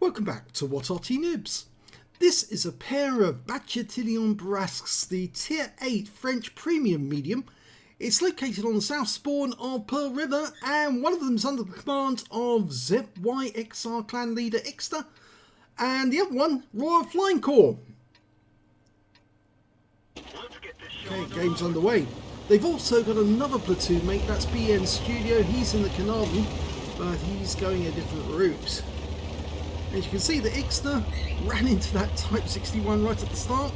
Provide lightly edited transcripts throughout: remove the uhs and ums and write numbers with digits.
Welcome back to What Arty Noobs. This is a pair of Châtillon Bourrasques, the Tier 8 French Premium Medium. It's located on the south spawn of Pearl River, and one of them is under the command of ZYXR clan leader Ixter, and the other one, RoyalFlyingCorps. Okay, game's underway. They've also got another platoon mate, that's BN Studio. He's in the Carnarvon, but he's going a different route. As you can see, the Ixter ran into that Type 61 right at the start.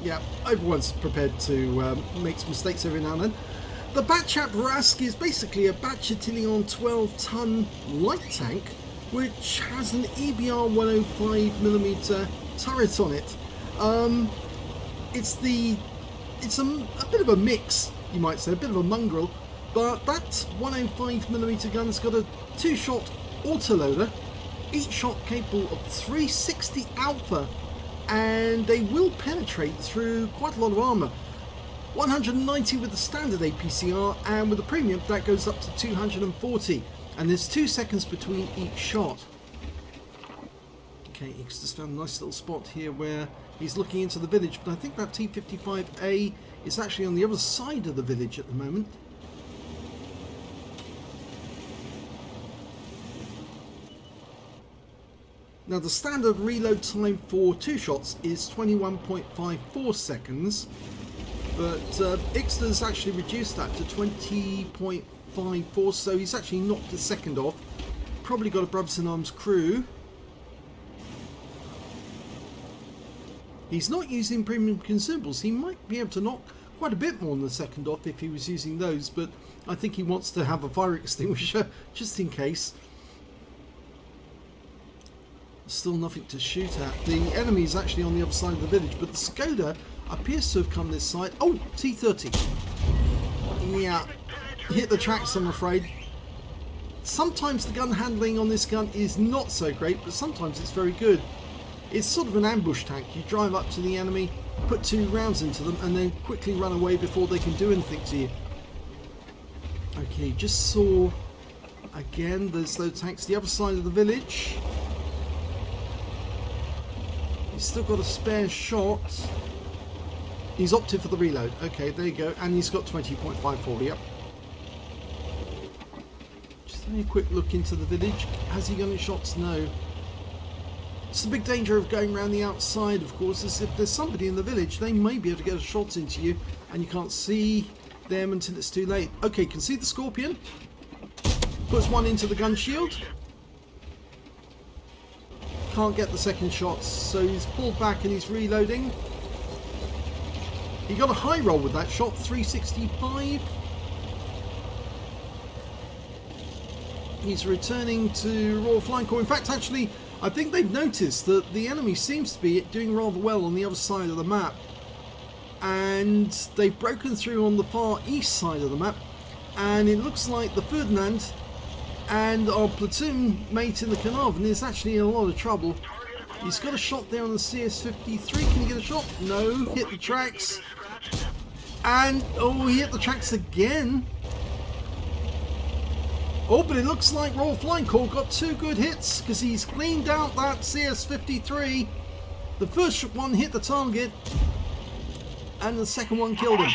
Yeah, everyone's prepared to make some mistakes every now and then. The Châtillon Bourrasque is basically a Châtillon 12-ton light tank, which has an EBR 105mm turret on it. It's a bit of a mix, you might say, a bit of a mongrel, but that 105mm gun's got a 2-shot autoloader. Each shot capable of 360 alpha, and they will penetrate through quite a lot of armour. 190 with the standard APCR, and with the premium that goes up to 240, and there's 2 seconds between each shot. Okay, he's just found a nice little spot here where he's looking into the village, but I think that T-55A is actually on the other side of the village at the moment. Now the standard reload time for 2 shots is 21.54 seconds, but Ixter's actually reduced that to 20.54, so he's actually knocked a second off. Probably got a Brothers in Arms crew. He's not using premium consumables. He might be able to knock quite a bit more than a second off if he was using those, but I think he wants to have a fire extinguisher just in case. Still nothing to shoot at. The enemy is actually on the other side of the village, but the Skoda appears to have come this side. Oh, T-30. Yeah, hit the tracks, I'm afraid. Sometimes the gun handling on this gun is not so great, but sometimes it's very good. It's sort of an ambush tank. You drive up to the enemy, put 2 rounds into them, and then quickly run away before they can do anything to you. Okay, just saw again there's those tanks the other side of the village. He's still got a spare shot. He's opted for the reload. Okay, there you go. And he's got 20.54. Yep. Just having a quick look into the village. Has he got any shots? No. It's the big danger of going around the outside, of course, is if there's somebody in the village, they may be able to get a shot into you, and you can't see them until it's too late. Okay, can see the Scorpion. Puts one into the gun shield. Can't get the second shot, so he's pulled back and he's reloading. He got a high roll with that shot, 365. He's returning to RoyalFlyingCorps. In fact, actually, I think they've noticed that the enemy seems to be doing rather well on the other side of the map. And they've broken through on the far east side of the map. And it looks like the Ferdinand and our platoon mate in the Carnarvon is actually in a lot of trouble. He's got a shot there on the CS-53. Can he get a shot? No. Hit the tracks. And, oh, he hit the tracks again. Oh, but it looks like RoyalFlyingCorps got 2 good hits because he's cleaned out that CS-53. The first one hit the target and the second one killed him.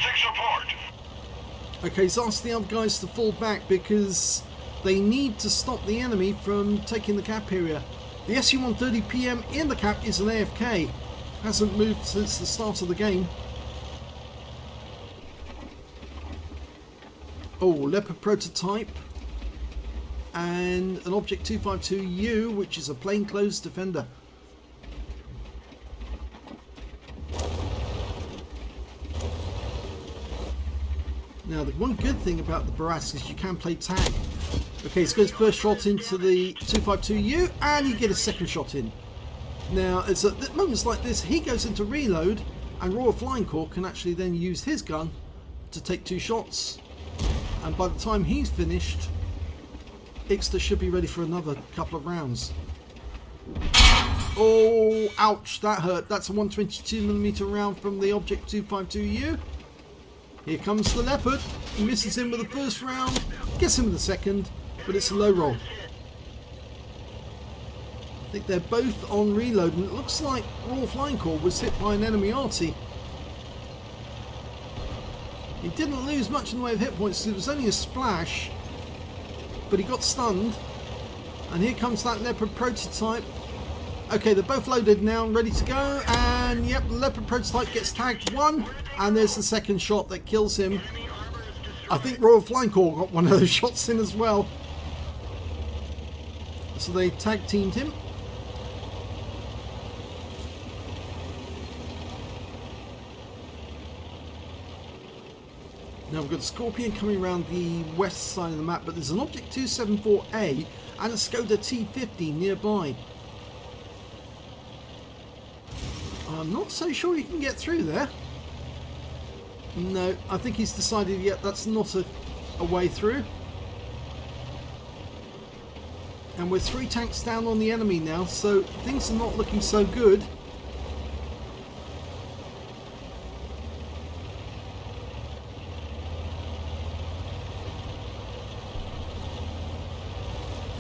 Okay, he's asked the other guys to fall back because they need to stop the enemy from taking the cap area. The SU-130PM in the cap is an AFK. Hasn't moved since the start of the game. Oh, Leopard prototype. And an Object 252U, which is a plainclothes defender. Now, the one good thing about the Bourrasque is you can play tag. Okay, so goes first shot into the 252U, and you get a second shot in. Now, it's at moments like this, he goes into reload, and RoyalFlyingCorps can actually then use his gun to take 2 shots. And by the time he's finished, Ixter should be ready for another couple of rounds. Oh, ouch, that hurt. That's a 122mm round from the Object 252U. Here comes the Leopard. He misses him with the first round, gets him with the second, but it's a low roll. I think they're both on reload, and it looks like RoyalFlyingCorps was hit by an enemy Arty. He didn't lose much in the way of hit points, it was only a splash, but he got stunned. And here comes that Leopard prototype. Okay, they're both loaded now and ready to go, and yep, the Leopard prototype gets tagged one, and there's the second shot that kills him. I think RoyalFlyingCorps got one of those shots in as well. So they tag teamed him. Now we've got a Scorpion coming around the west side of the map, but there's an Object 274A and a Skoda T50 nearby. I'm not so sure you can get through there. No, I think he's decided yet that's not a way through. And we're 3 tanks down on the enemy now, so things are not looking so good.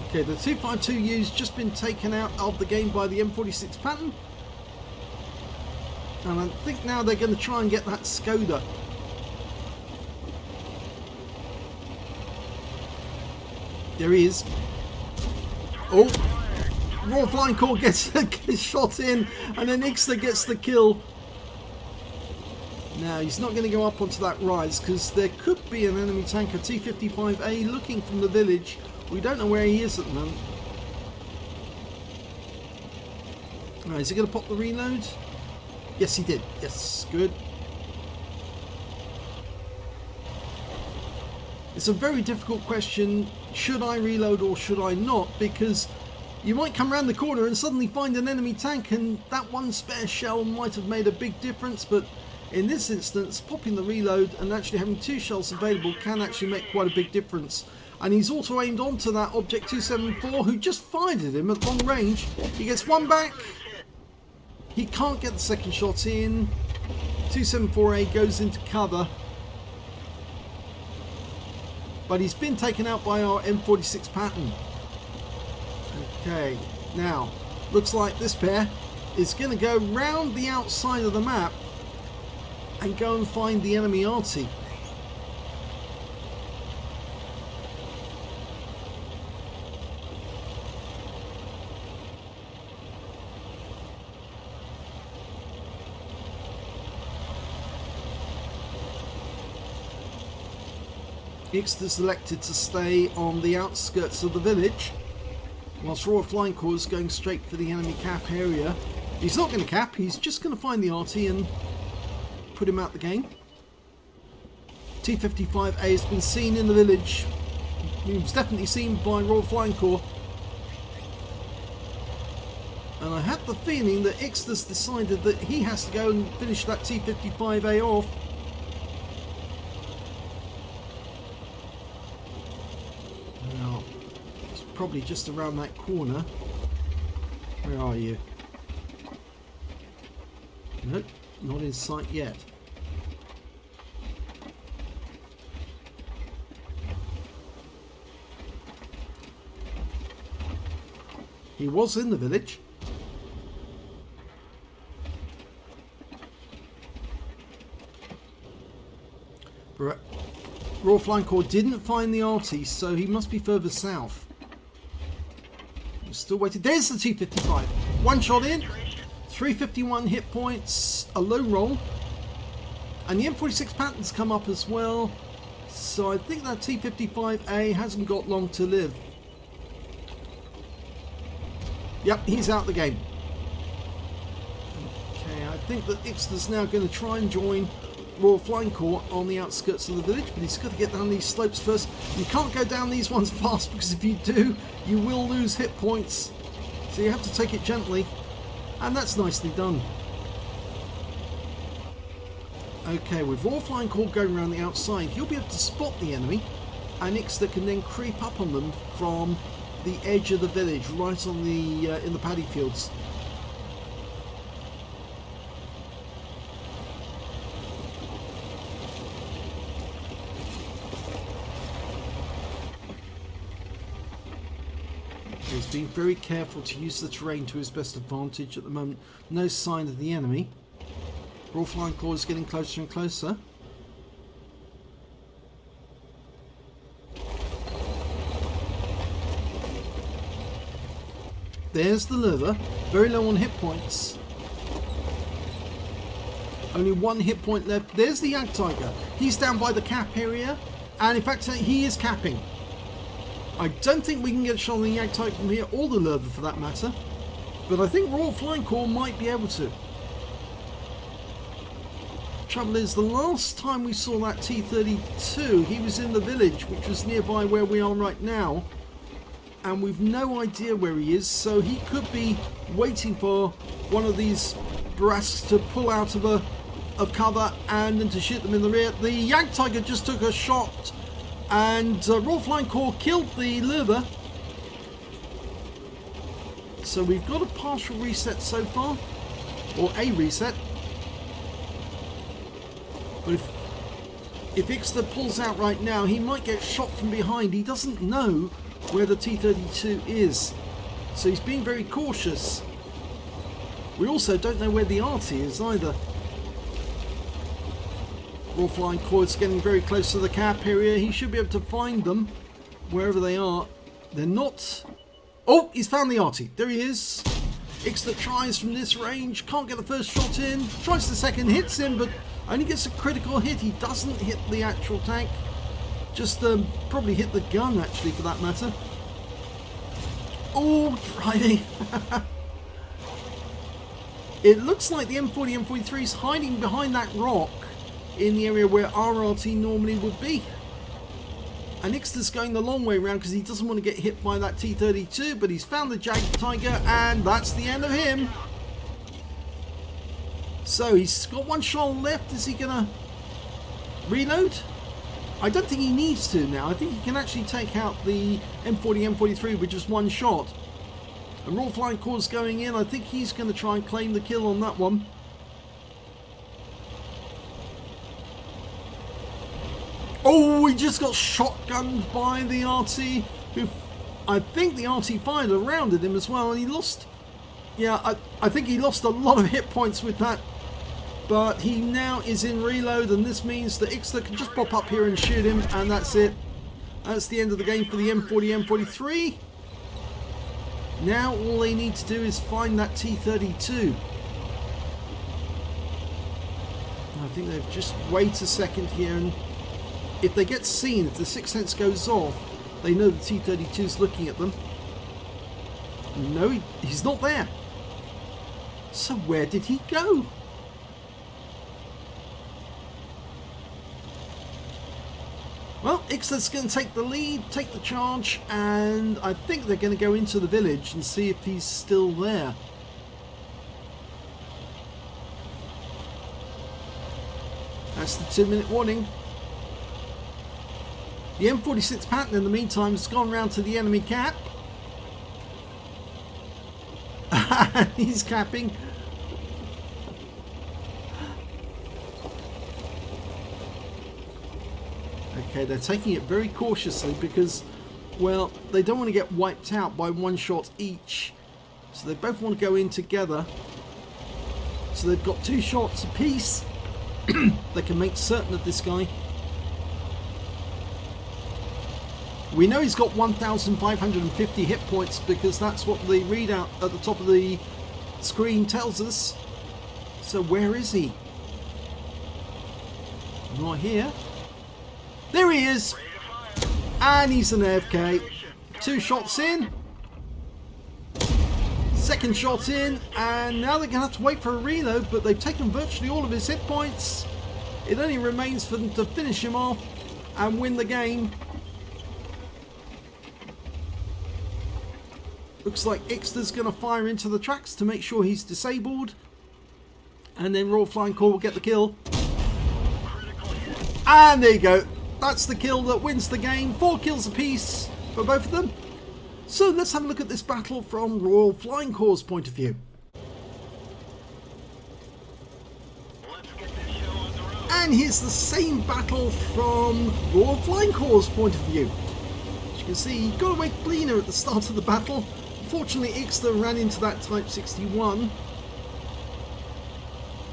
Okay, the 252U's just been taken out of the game by the M46 Patton. And I think now they're going to try and get that Skoda. There he is. Oh, RoyalFlyingCorps gets a shot in, and then Ixter gets the kill. Now, he's not going to go up onto that rise, because there could be an enemy tanker, T55A, looking from the village. We don't know where he is at the moment. Right, is he going to pop the reload? Yes, he did. Yes, good. It's a very difficult question. Should I reload or should I not? Because you might come around the corner and suddenly find an enemy tank, and that one spare shell might have made a big difference. But in this instance, popping the reload and actually having 2 shells available can actually make quite a big difference. And he's auto aimed onto that Object 274, who just fired at him at long range. He gets one back. He can't get the second shot in. 274A goes into cover. But he's been taken out by our M46 Patton. Okay, now, looks like this pair is going to go round the outside of the map and go and find the enemy Arty. Ixter selected to stay on the outskirts of the village, whilst RoyalFlyingCorps is going straight for the enemy cap area. He's not going to cap, he's just going to find the Arty and put him out the game. T55A has been seen in the village. He was definitely seen by RoyalFlyingCorps. And I had the feeling that Ixter's decided that he has to go and finish that T55A off. Probably just around that corner. Where are you? Nope, not in sight yet. He was in the village. RoyalFlyingCorps didn't find the Arty, so he must be further south. Still waiting. There's the T55. One shot in. 351 hit points. A low roll. And the M46 Patton's come up as well. So I think that T55A hasn't got long to live. Yep, he's out the game. Okay, I think that Ixter's now going to try and join RoyalFlyingCorps on the outskirts of the village, but he's got to get down these slopes first. You can't go down these ones fast, because if you do, you will lose hit points. So you have to take it gently, and that's nicely done. Okay, with RoyalFlyingCorps going around the outside, he'll be able to spot the enemy, and Ixter can then creep up on them from the edge of the village, right on the in the paddy fields. He's being very careful to use the terrain to his best advantage at the moment. No sign of the enemy. RoyalFlyingCorps is getting closer and closer. There's the lure, very low on hit points. Only one hit point left. There's the Jagdtiger. He's down by the cap area, and in fact he is capping. I don't think we can get a shot on the Jagdtiger from here, or the lure for that matter, but I think RoyalFlyingCorps might be able to. Trouble is, the last time we saw that T-32, he was in the village, which was nearby where we are right now. And we've no idea where he is, so he could be waiting for one of these Bourrasques to pull out of cover and then to shoot them in the rear. The Jagdtiger just took a shot, and RoyalFlyingCorps killed the lure. So we've got a partial reset so far, or a reset. But if Ixter pulls out right now, he might get shot from behind. He doesn't know where the T-32 is, so he's being very cautious. We also don't know where the Arty is either. RoyalFlyingCorps is getting very close to the cap area. He should be able to find them wherever they are. They're not. Oh, he's found the Arty. There he is. Ixter tries from this range, can't get the first shot in, tries the second, hits him, but only gets a critical hit. He doesn't hit the actual tank. Just probably hit the gun, actually, for that matter. Oh, driving. It looks like the M40, M43 is hiding behind that rock in the area where RRT normally would be. And Ixter's going the long way around because he doesn't want to get hit by that T-32, but he's found the Jagdtiger, and that's the end of him. So he's got one shot left. Is he going to reload? I don't think he needs to now. I think he can actually take out the M40, M43 with just one shot. And RoyalFlyingCorps going in. I think he's going to try and claim the kill on that one. Oh, he just got shotgunned by the Arty, who I think the Arty fired around at him as well, and he lost. Yeah, I think he lost a lot of hit points with that. But he now is in reload, and this means that Ixter can just pop up here and shoot him, and that's it. That's the end of the game for the M40, M43. Now all they need to do is find that T-32. I think they've just wait a second here, and if they get seen, if the sixth sense goes off, they know the T-32 is looking at them. No, he's not there. So where did he go? Well, Ixter's going to take the lead, take the charge, and I think they're going to go into the village and see if he's still there. That's the 2-minute warning. The M46 Patton in the meantime has gone round to the enemy cap. He's capping. Okay, they're taking it very cautiously because, well, they don't want to get wiped out by one shot each. So they both want to go in together. So they've got 2 shots apiece. They can make certain of this guy. We know he's got 1,550 hit points because that's what the readout at the top of the screen tells us. So where is he? Right here. There he is! And he's an AFK. 2 shots in. Second shot in. And now they're going to have to wait for a reload, but they've taken virtually all of his hit points. It only remains for them to finish him off and win the game. Looks like Ixter's going to fire into the tracks to make sure he's disabled. And then RoyalFlyingCorps will get the kill. And there you go. That's the kill that wins the game. 4 kills apiece for both of them. So let's have a look at this battle from RoyalFlyingCorps' point of view. And here's the same battle from RoyalFlyingCorps' point of view. As you can see, he got away cleaner at the start of the battle. Unfortunately, Ixter ran into that Type 61.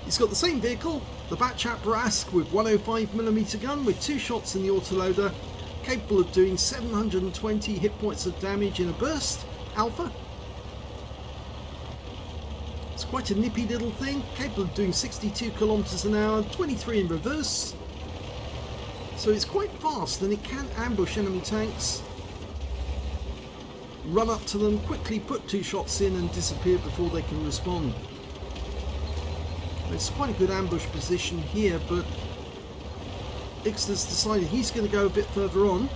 He's got the same vehicle, the Châtillon Bourrasque with 105mm gun with 2 shots in the autoloader, capable of doing 720 hit points of damage in a burst, alpha. It's quite a nippy little thing, capable of doing 62 kilometers an hour, 23 in reverse. So it's quite fast and it can ambush enemy tanks, run up to them, quickly put 2 shots in and disappear before they can respond. It's quite a good ambush position here, but Ixter's decided he's going to go a bit further on.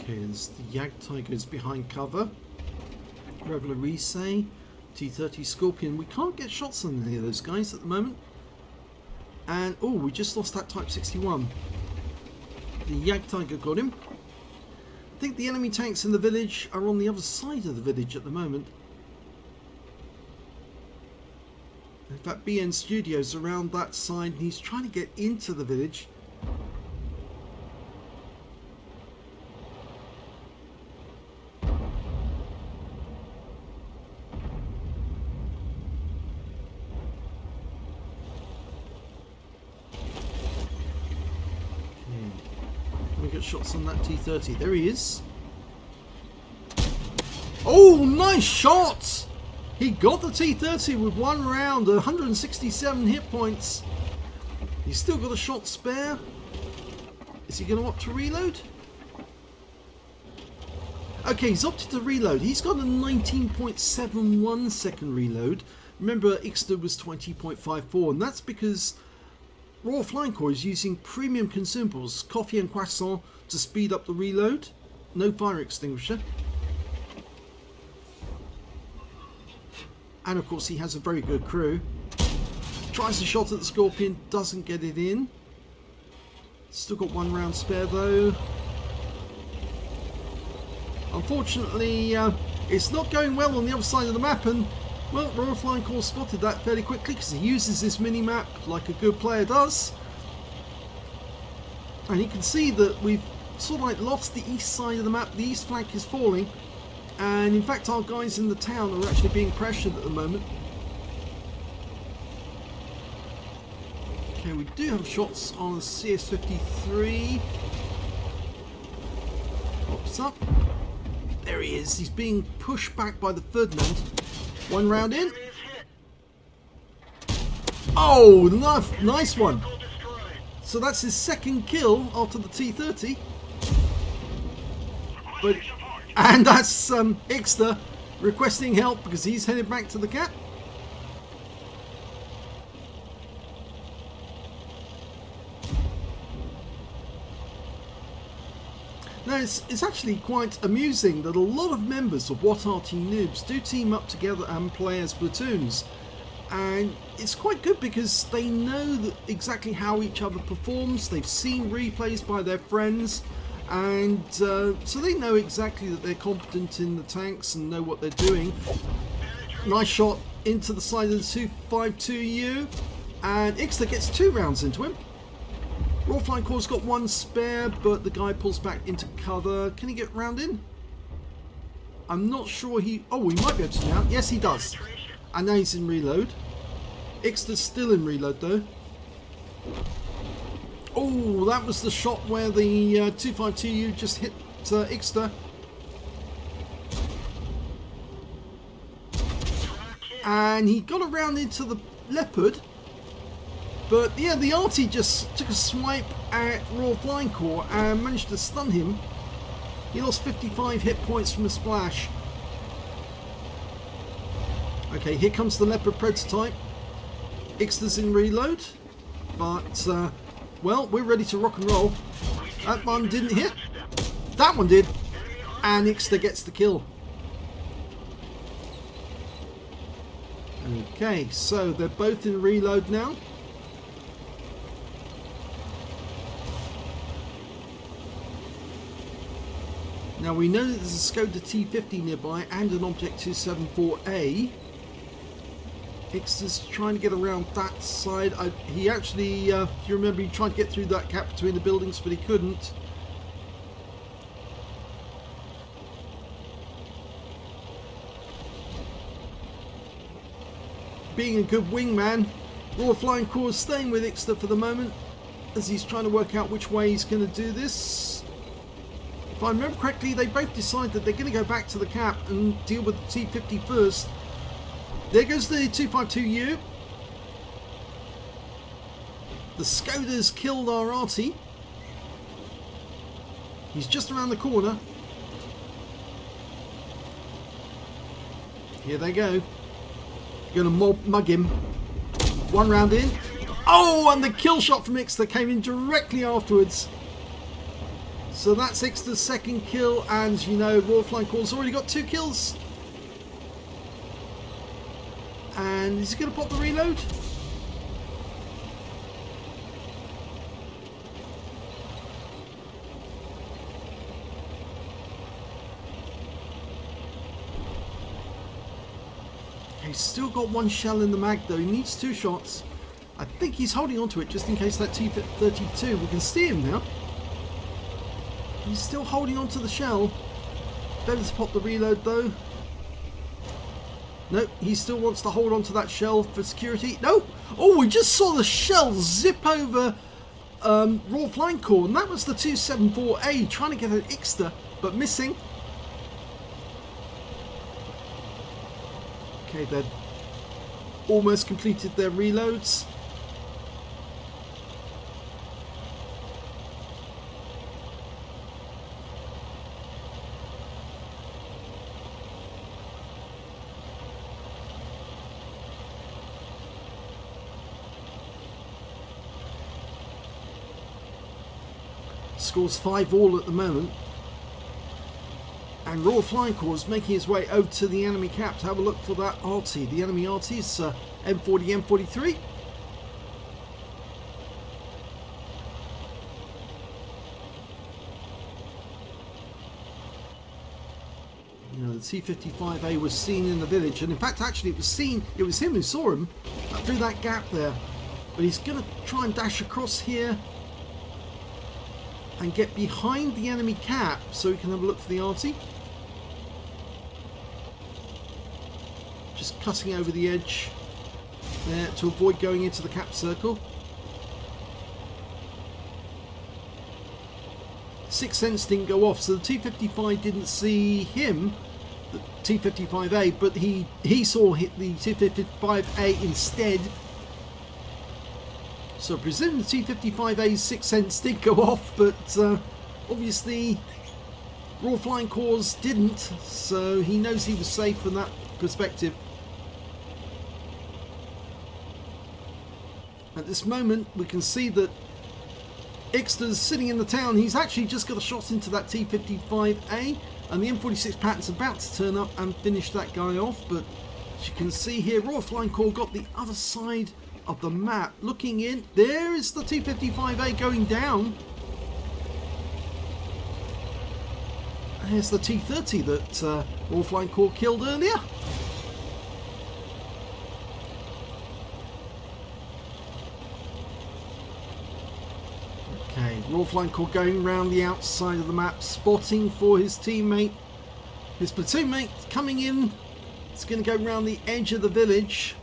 Okay, as the Jagdtiger is behind cover. Reveler Risei, T-30 Scorpion. We can't get shots on any of those guys at the moment. And, oh, we just lost that Type 61. The Jagdtiger got him. I think the enemy tanks in the village are on the other side of the village at the moment. In fact, BN Studios around that side, and he's trying to get into the village. Shots on that T-30. There he is. Oh, nice shot! He got the T-30 with 1 round, 167 hit points. He's still got a shot spare. Is he going to opt to reload? Okay, he's opted to reload. He's got a 19.71 second reload. Remember, Ixter was 20.54, and that's because RoyalFlyingCorps is using premium consumables, coffee and croissant, to speed up the reload. No fire extinguisher. And of course he has a very good crew. Tries a shot at the Scorpion, doesn't get it in. Still got 1 round spare though. Unfortunately, it's not going well on the other side of the map, and well, RoyalFlyingCorps spotted that fairly quickly because he uses this mini-map like a good player does. And you can see that we've sort of like lost the east side of the map. The east flank is falling. And in fact, our guys in the town are actually being pressured at the moment. Okay, we do have shots on CS-53. Pops up. There he is. He's being pushed back by the Ferdinand. 1 round in. Oh, nice one. So that's his 2nd kill after the T-30. And that's Ixter requesting help because he's headed back to the cat. Now it's actually quite amusing that a lot of members of Arty Noobs do team up together and play as platoons. And it's quite good because they know exactly how each other performs. They've seen replays by their friends, and so they know exactly that they're competent in the tanks and know what they're doing. Nice shot into the side of the 252U, and Ixter gets 2 rounds into him. RoyalFlyingCorps got 1 spare, but the guy pulls back into cover. Can he get round in? I'm not sure he... Oh, he might be able to now. Yes, he does. And now he's in reload. Ixter's still in reload though. Oh, that was the shot where the 252U just hit Ixter. And he got around into the Leopard. But yeah, the Arty just took a swipe at RoyalFlyingCorps and managed to stun him. He lost 55 hit points from a splash. Okay, here comes the Leopard prototype. Ixter's in reload, but well, we're ready to rock and roll. That one didn't hit. That one did, and Ixter gets the kill. Okay, so they're both in reload now. Now we know that there's a Skoda T50 nearby and an Object 274A. Ixter's trying to get around that side. He actually, if you remember, he tried to get through that gap between the buildings, but he couldn't. Being a good wingman, RoyalFlyingCorps is staying with Ixter for the moment as he's trying to work out which way he's going to do this. If I remember correctly, they both decide that they're going to go back to the cap and deal with the T50 first. There goes the 252U. The Skoda's killed our Arty. He's just around the corner. Here they go. Going to mug him. One round in. Oh, and the kill shot from Ixter came in directly afterwards. So that's Ixter's second kill, and you know, RoyalFlyingCorps already got 2 kills. And is he going to pop the reload? Okay, he's still got 1 shell in the mag though. He needs 2 shots. I think he's holding on to it just in case that T-32. We can see him now. He's still holding on to the shell. Better to pop the reload though. No, he still wants to hold on to that shell for security. No! Oh, we just saw the shell zip over RoyalFlyingCorps, and that was the 274A trying to get an Ixter, but missing. Okay, they've almost completed their reloads. Scores 5-all at the moment, and RoyalFlyingCorps is making his way over to the enemy cap to have a look for that Arty. The enemy Arty is M40, M43. You know, the T-55A was seen in the village, and in fact actually it was him who saw him through that gap there. But he's going to try and dash across here and get behind the enemy cap so we can have a look for the Arty. Just cutting over the edge there to avoid going into the cap circle. Sixth sense didn't go off, so the T-55 didn't see him, the T-55A, but he saw the T-55A instead. So presumably the T-55A's sixth sense did go off, but obviously RoyalFlyingCorps didn't, so he knows he was safe from that perspective. At this moment we can see that Ixter's sitting in the town. He's actually just got a shot into that T-55A, and the M46 Patton's about to turn up and finish that guy off, but as you can see here, RoyalFlyingCorps got the other side of the map. Looking in, there is the T-55A going down. Here's the T-30 that RoyalFlyingCorps killed earlier. Okay, RoyalFlyingCorps going around the outside of the map, spotting for his teammate. His platoon mate coming in. It's going to go around the edge of the village.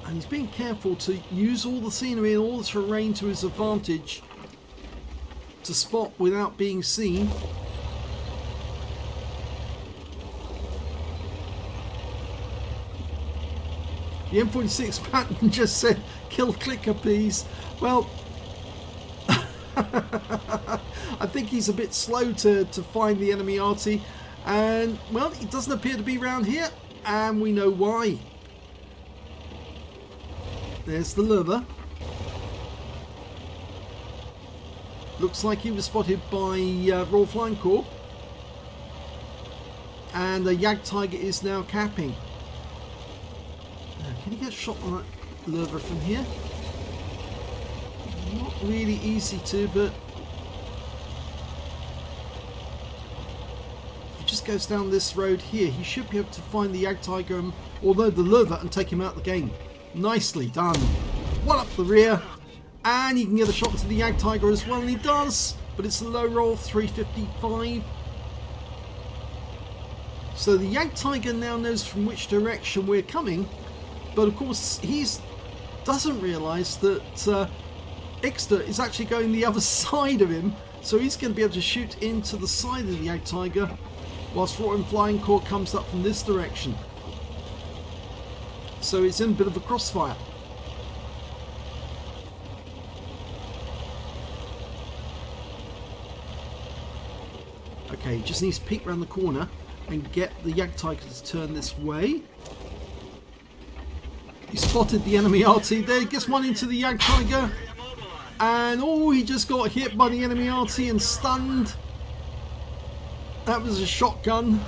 And he's being careful to use all the scenery and all the terrain to his advantage to spot without being seen. The M46 Patton just said, "Kill clicker, please." Well, I think he's a bit slow to find the enemy Arty, and well, it doesn't appear to be around here, and we know why. There's the lurver. Looks like he was spotted by RoyalFlyingCorps, and the Jagdtiger is now capping. Can he get shot on that lurver from here? Not really easy to, but if he just goes down this road here, he should be able to find the Jagdtiger, although the Löwe, and take him out of the game. Nicely done. One up the rear, and he can get a shot into the Jagdtiger as well, and he does, but it's a low roll, 355. So the Jagdtiger now knows from which direction we're coming, but of course he doesn't realise that Ixter is actually going the other side of him, so he's going to be able to shoot into the side of the Jagdtiger, whilst RoyalFlyingCorps comes up from this direction. So it's in a bit of a crossfire. Okay, just needs to peek around the corner and get the Jagdtiger to turn this way. He spotted the enemy Arty there, gets one into the Jagdtiger, and oh, he just got hit by the enemy Arty and stunned. That was a shotgun.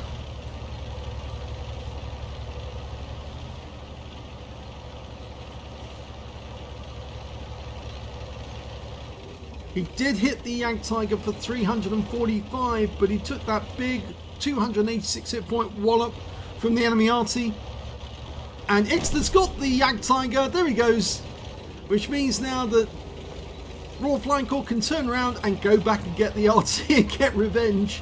He did hit the Jagdtiger for 345, but he took that big 286 hit point wallop from the enemy Arty. And Ixter's got the Jagdtiger, there he goes. Which means now that RoyalFlyingCorps can turn around and go back and get the Arty and get revenge.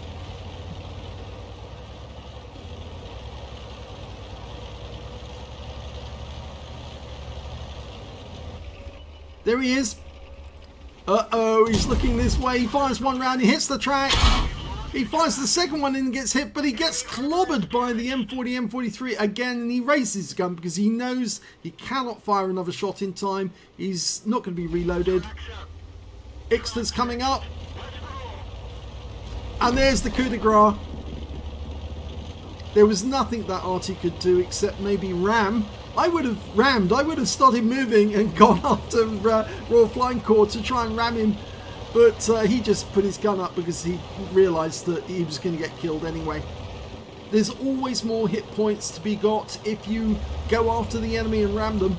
There he is. Uh-oh, he's looking this way. He fires one round, he hits the track. He fires the second one and gets hit, but he gets clobbered by the M40, M43 again, and he raises his gun because he knows he cannot fire another shot in time. He's not going to be reloaded. Ixter's coming up. And there's the coup de grace. There was nothing that Arty could do except maybe ram. I would have rammed. I would have started moving and gone after RoyalFlyingCorps to try and ram him. But he just put his gun up because he realised that he was going to get killed anyway. There's always more hit points to be got if you go after the enemy and ram them.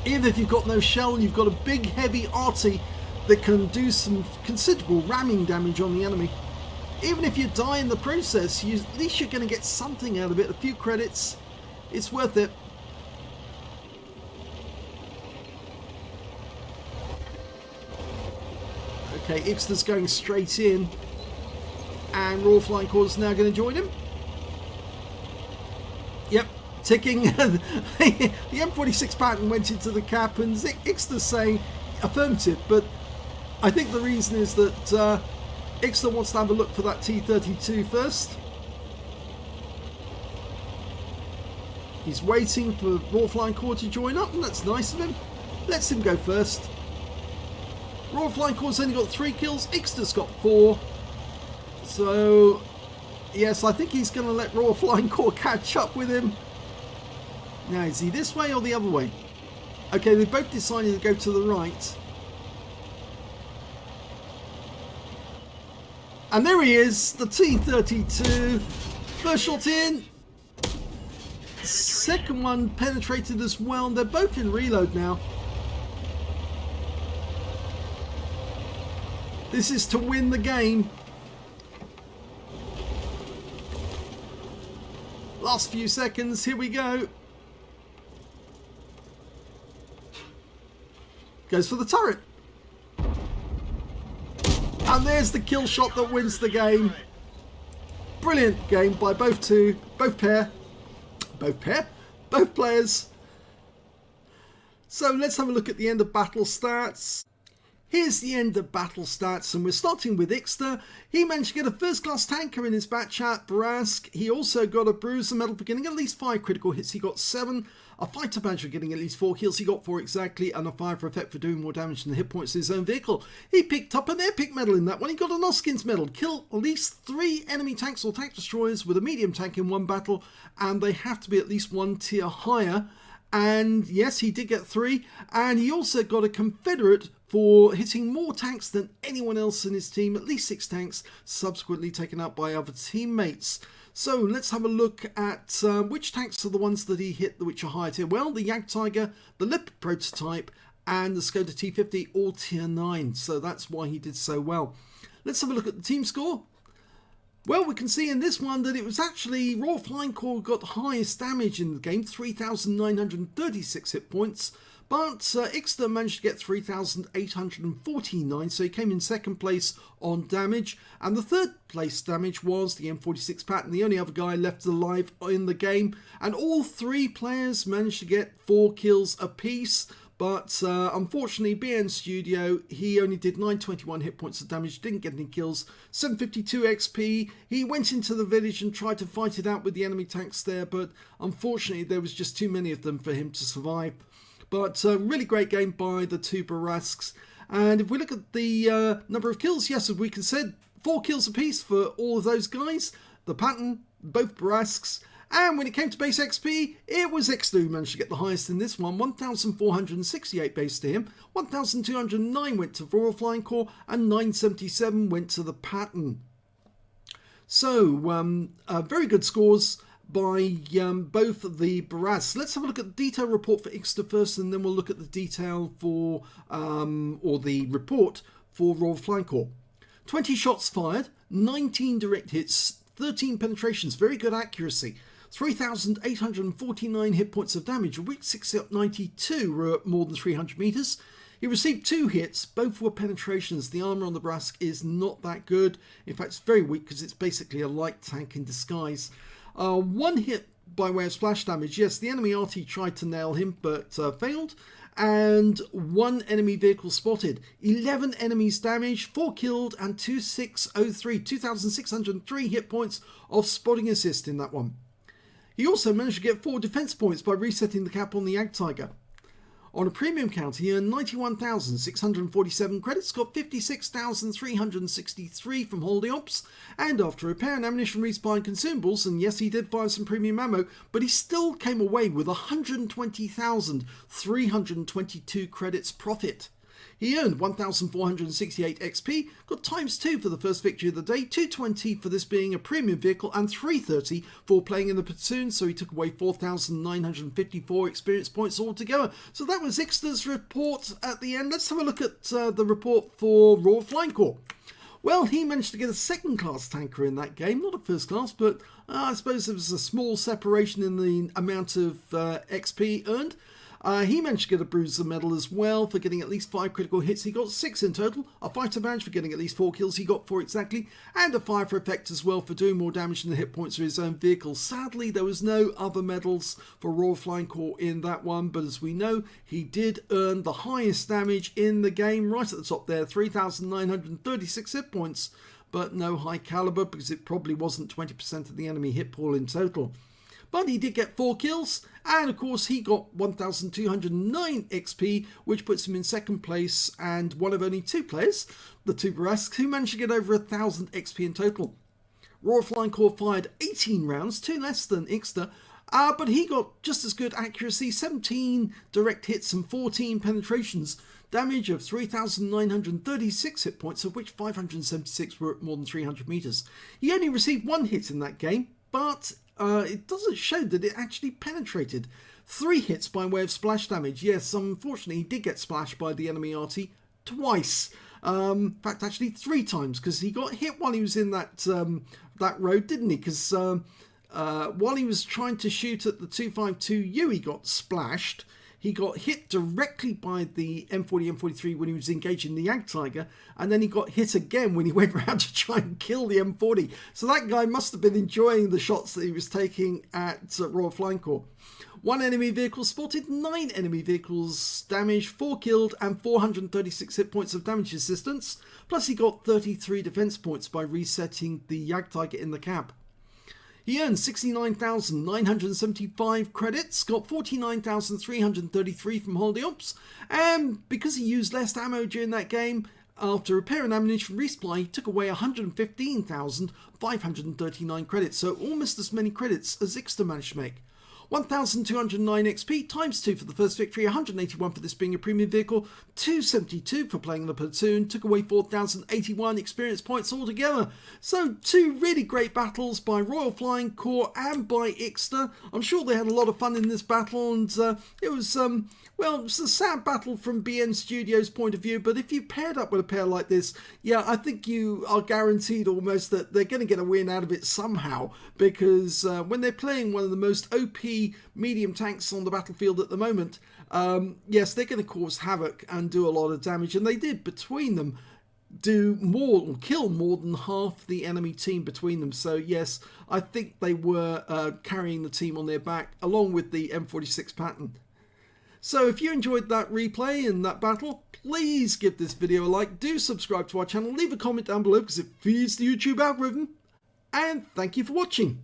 Even if you've got no shell, you've got a big heavy Arty that can do some considerable ramming damage on the enemy. Even if you die in the process, at least you're going to get something out of it. A few credits. It's worth it. Okay, Ixter's going straight in, and RoyalFlyingCorps is now going to join him. Yep, ticking. The M46 pattern went into the cap, and Ixter's saying affirmative, but I think the reason is that Ixter wants to have a look for that T-32 first. He's waiting for RoyalFlyingCorps to join up, and that's nice of him. Lets him go first. RoyalFlyingCorps only got 3 kills. Ixter's got 4. So, yes, I think he's going to let RoyalFlyingCorps catch up with him. Now, is he this way or the other way? Okay, they both decided to go to the right. And there he is, the T-32. First shot in. Second one penetrated as well. They're both in reload now. This is to win the game. Last few seconds, here we go. Goes for the turret. And there's the kill shot that wins the game. Brilliant game by both players. So let's have a look at the end of battle stats. Here's the end of battle stats, and we're starting with Ixter. He managed to get a first-class tanker in his batch at Bourrasque. He also got a bruiser medal for getting at least 5 critical hits. He got 7. A fighter badge for getting at least 4 kills. He got 4 exactly, and a fire for effect for doing more damage than the hit points in his own vehicle. He picked up an epic medal in that one. He got an Oskins medal. Kill at least 3 enemy tanks or tank destroyers with a medium tank in one battle, and they have to be at least 1 tier higher. And yes, he did get 3, and he also got a Confederate for hitting more tanks than anyone else in his team, at least 6 tanks, subsequently taken out by other teammates. So let's have a look at which tanks are the ones that he hit which are higher tier. Well, the Jagdtiger, the Leopard prototype, and the Skoda T50 all tier 9, so that's why he did so well. Let's have a look at the team score. Well, we can see in this one that it was actually RoyalFlyingCorps got the highest damage in the game, 3,936 hit points, but Ixter managed to get 3,849, so he came in second place on damage, and the third place damage was the M46 Patton, the only other guy left alive in the game, and all three players managed to get 4 kills apiece. But unfortunately, BN Studio, he only did 921 hit points of damage, didn't get any kills, 752 XP. He went into the village and tried to fight it out with the enemy tanks there, but unfortunately there was just too many of them for him to survive. But really great game by the two Bourrasques. And if we look at the number of kills, yes, as we can said, 4 kills apiece for all of those guys. The Patton, both Bourrasques. And when it came to base XP, it was Ixter who managed to get the highest in this one. 1,468 base to him, 1,209 went to RoyalFlyingCorps, and 977 went to the Patton. So, very good scores by both of the Bourrasques. Let's have a look at the detail report for Ixter first, and then we'll look at the detail for, or the report for RoyalFlyingCorps. 20 shots fired, 19 direct hits, 13 penetrations, very good accuracy. 3,849 hit points of damage, of which 692 were at more than 300 meters. He received 2 hits, both were penetrations. The armor on the Bourrasque is not that good. In fact, it's very weak because it's basically a light tank in disguise. 1 hit by way of splash damage. Yes, the enemy Arty tried to nail him, but failed. And 1 enemy vehicle spotted. 11 enemies damaged, 4 killed, and 2,603 hit points of spotting assist in that one. He also managed to get 4 defense points by resetting the cap on the Jagdtiger. On a premium count, he earned 91,647 credits, got 56,363 from Holding Ops, and after repair and ammunition resupply and consumables, and yes, he did fire some premium ammo, but he still came away with 120,322 credits profit. He earned 1,468 XP, got ×2 for the first victory of the day, 220 for this being a premium vehicle, and 330 for playing in the platoon, so he took away 4,954 experience points altogether. So that was Ixter's report at the end. Let's have a look at the report for RoyalFlyingCorps. Well, he managed to get a second-class tanker in that game, not a first-class, but I suppose there was a small separation in the amount of XP earned. He managed to get a Bruiser medal as well for getting at least 5 critical hits. He got 6 in total. A fighter badge for getting at least 4 kills. He got 4 exactly. And a fire for effect as well for doing more damage than the hit points of his own vehicle. Sadly, there was no other medals for RoyalFlyingCorps in that one. But as we know, he did earn the highest damage in the game. Right at the top there, 3,936 hit points. But no high caliber because it probably wasn't 20% of the enemy hit pool in total. But he did get 4 kills, and of course he got 1,209 XP, which puts him in second place, and one of only 2 players, the two Bourrasques, who managed to get over 1,000 XP in total. RoyalFlyingCorps fired 18 rounds, 2 less than Ixter, but he got just as good accuracy, 17 direct hits and 14 penetrations. Damage of 3,936 hit points, of which 576 were at more than 300 meters. He only received 1 hit in that game, but it doesn't show that it actually penetrated. 3 hits by way of splash damage. Yes, unfortunately he did get splashed by the enemy Arty twice. In fact, actually 3 times, because he got hit while he was in that that road, didn't he? Because while he was trying to shoot at the 252U, he got splashed. He got hit directly by the M40, M43 when he was engaging the Jagdtiger, and then he got hit again when he went around to try and kill the M40. So that guy must have been enjoying the shots that he was taking at RoyalFlyingCorps. 1 enemy vehicle spotted, 9 enemy vehicles damaged, 4 killed, and 436 hit points of damage assistance. Plus he got 33 defense points by resetting the Jagdtiger in the cap. He earned 69,975 credits, got 49,333 from Holding Ops, and because he used less ammo during that game, after repair and ammunition resupply, he took away 115,539 credits, so almost as many credits as Ixter managed to make. 1,209 XP times 2 for the first victory, 181 for this being a premium vehicle, 272 for playing the platoon, took away 4,081 experience points altogether. So 2 really great battles by Royal Flying Corps and by Ixter. I'm sure they had a lot of fun in this battle, and it was well, it's a sad battle from BN Studios' point of view, but if you paired up with a pair like this, yeah, I think you are guaranteed almost that they're going to get a win out of it somehow, because when they're playing one of the most OP medium tanks on the battlefield at the moment, yes, they're going to cause havoc and do a lot of damage, and they did between them do more or kill more than half the enemy team between them. So yes, I think they were carrying the team on their back along with the M46 pattern. So if you enjoyed that replay and that battle, please give this video a like, do subscribe to our channel, leave a comment down below because it feeds the YouTube algorithm, and thank you for watching.